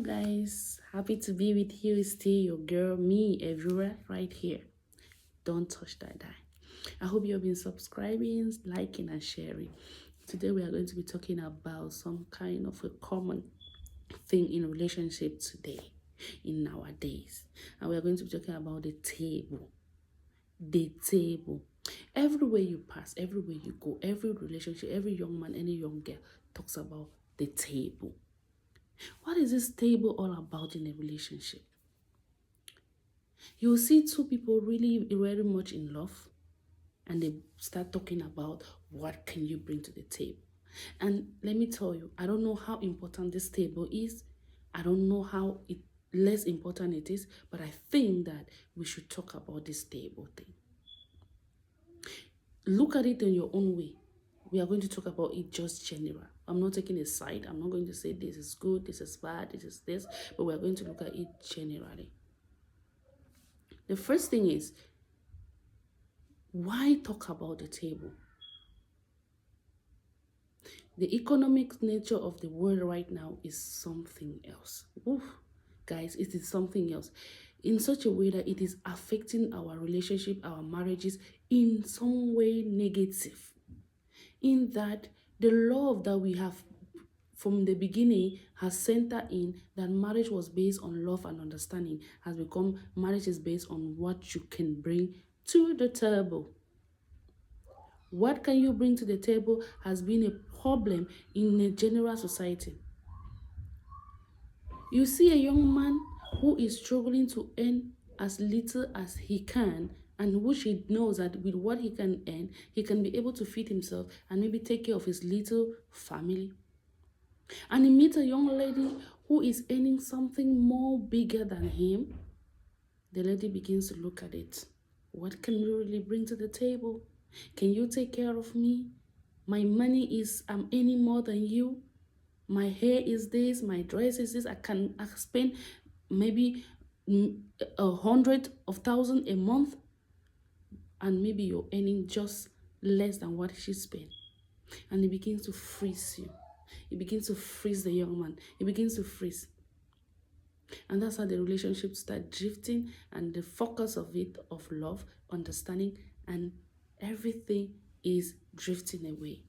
guys, happy to be with you. It's still your girl, me, Evura, right here. Don't touch that die. I hope you have been subscribing, liking, and sharing. Today we are going to be talking about some kind of a common thing in relationship today, in nowadays. And we are going to be talking about the table. The table. Everywhere you pass, everywhere you go, every relationship, every young man, any young girl talks about the table. What is this table all about in a relationship? You'll see two people really very much in love and they start talking about what can you bring to the table. And let me tell you, I don't know how important this table is. I don't know how less important it is, but I think that we should talk about this table thing. Look at it in your own way. We are going to talk about it just general. I'm not taking a side. I'm not going to say this is good, this is bad, this is this, but we are going to look at it generally. The first thing is, why talk about the table? The economic nature of the world right now is something else. Oof, guys, it is something else. In such a way that it is affecting our relationship, our marriages in some way negative. In that the love that we have from the beginning has centered in that marriage was based on love and understanding has become marriage is based on what you can bring to the table. What can you bring to the table has been a problem in a general society. You see a young man who is struggling to earn as little as he can, and which he knows that with what he can earn, he can be able to feed himself and maybe take care of his little family. And he meets a young lady who is earning something more bigger than him. The lady begins to look at it. What can you really bring to the table? Can you take care of me? My money is, I'm earning more than you. My hair is this, my dress is this. I spend maybe 100,000 a month, and maybe you're earning just less than what she spent. And it begins to freeze you. It begins to freeze the young man. It begins to freeze. And that's how the relationship start drifting, and the focus of it, of love, understanding, and everything is drifting away.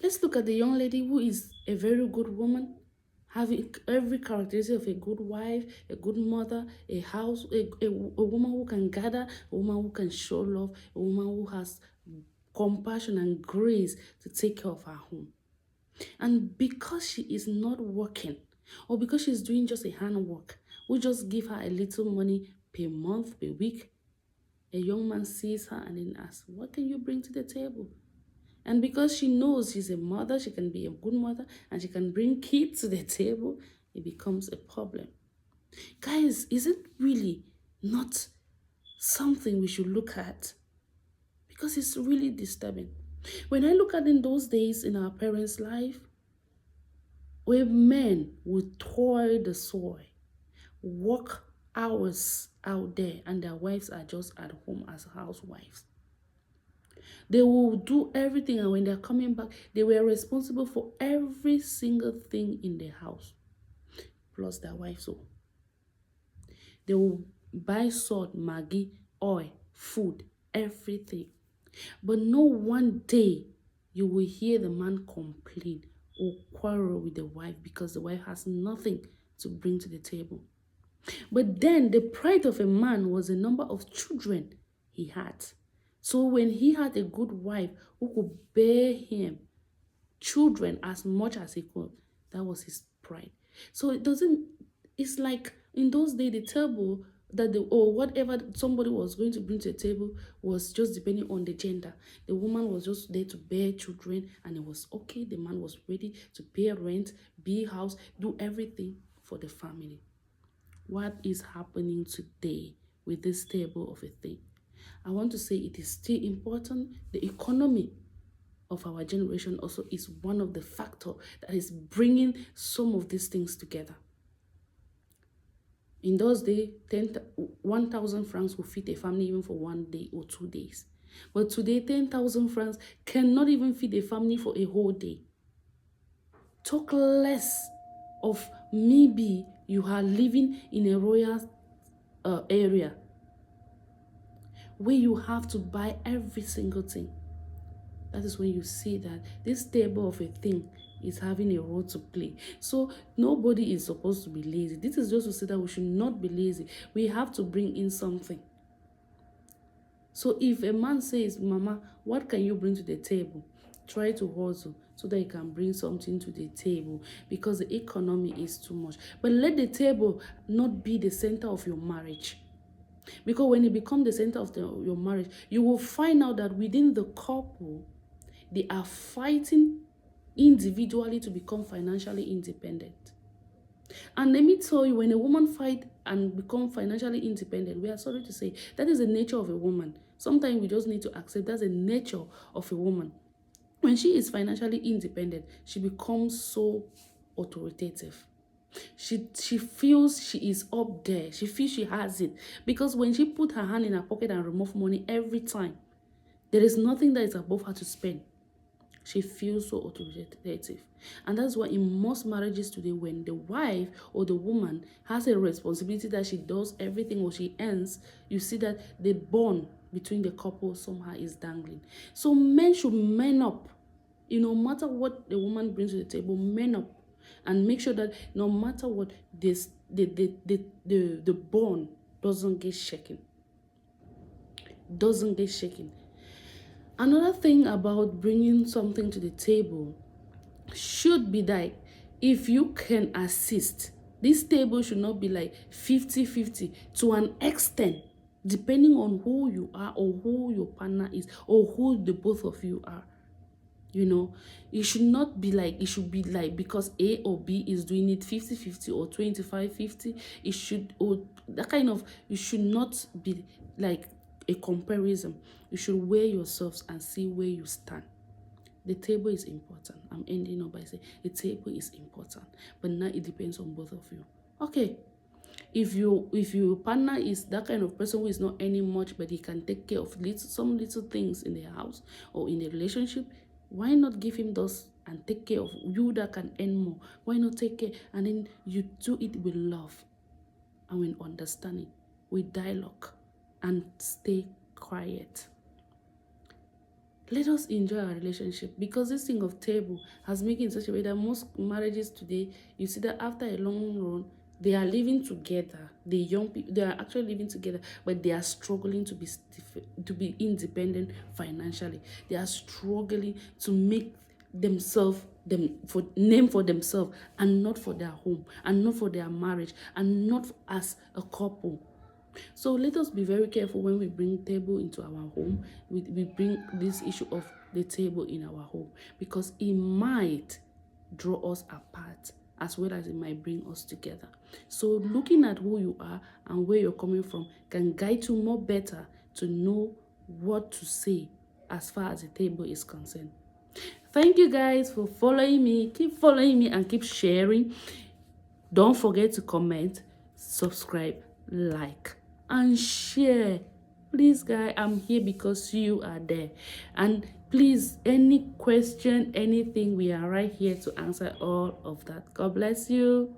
Let's look at the young lady who is a very good woman, having every characteristic of a good wife, a good mother, a house, a woman who can gather, a woman who can show love, a woman who has compassion and grace to take care of her home. And because she is not working, or because she's doing just a handwork, we just give her a little money per month, per week, a young man sees her and then asks, what can you bring to the table? And because she knows she's a mother, she can be a good mother, and she can bring kids to the table, it becomes a problem. Guys, is it really not something we should look at? Because it's really disturbing. When I look at in those days in our parents' life, where men would toil the soil, work hours out there, and their wives are just at home as housewives. They will do everything, and when they're coming back, they were responsible for every single thing in the house, plus their wives. So they will buy salt, maggi, oil, food, everything. But no one day you will hear the man complain or quarrel with the wife because the wife has nothing to bring to the table. But then the pride of a man was the number of children he had. So when he had a good wife who could bear him children as much as he could, that was his pride. So it's like in those days, the table that or whatever somebody was going to bring to the table was just depending on the gender. The woman was just there to bear children, and it was okay. The man was ready to pay rent, build house, do everything for the family. What is happening today with this table of a thing? I want to say it is still important. The economy of our generation also is one of the factors that is bringing some of these things together. In those days, 1,000 francs will feed a family even for 1 day or 2 days. But today, 10,000 francs cannot even feed a family for a whole day. Talk less of maybe you are living in a royal area where you have to buy every single thing. That is when you see that this table of a thing is having a role to play. So nobody is supposed to be lazy. This is just to say that we should not be lazy. We have to bring in something. So if a man says, Mama, what can you bring to the table? Try to hustle so that you can bring something to the table, because the economy is too much. But let the table not be the center of your marriage. Because when it becomes the center of your marriage, you will find out that within the couple, they are fighting individually to become financially independent. And let me tell you, when a woman fight and become financially independent, we are sorry to say, that is the nature of a woman. Sometimes we just need to accept that's the nature of a woman. When she is financially independent, she becomes so authoritative. She feels she is up there. She feels she has it. Because when she put her hand in her pocket and remove money every time, there is nothing that is above her to spend. She feels so authoritative. And that's why in most marriages today, when the wife or the woman has a responsibility that she does everything or she earns, you see that the bond between the couple somehow is dangling. So men should man up. No matter what the woman brings to the table, men up. And make sure that no matter what, the bond doesn't get shaken. Doesn't get shaken. Another thing about bringing something to the table should be that if you can assist, this table should not be like 50-50 to an extent, depending on who you are or who your partner is or who the both of you are. It should not be like, it should be like because A or B is doing it 50-50 or 25-50. It should, or that kind of, it should not be like a comparison. You should weigh yourselves and see where you stand. The table is important. I'm ending up by saying the table is important, but now it depends on both of you. Okay, if your partner is that kind of person who is not earning much, but he can take care of some little things in the house or in the relationship, why not give him those and take care of you that can earn more? Why not take care and then you do it with love and with understanding, with dialogue, and stay quiet. Let us enjoy our relationship, because this thing of table has made it in such a way that most marriages today, you see that after a long run, they are living together. The young people, they are actually living together, but they are struggling to be independent financially. They are struggling to make themselves name for themselves, and not for their home, and not for their marriage, and not as a couple. So let us be very careful when we bring table into our home. We bring this issue of the table in our home, because it might draw us apart as well as it might bring us together. So looking at who you are and where you're coming from can guide you more better to know what to say as far as the table is concerned. Thank you guys for following me. Keep following me and keep sharing. Don't forget to comment, subscribe, like, and share. Please guys, I'm here because you are there. And please, any question, anything, we are right here to answer all of that. God bless you.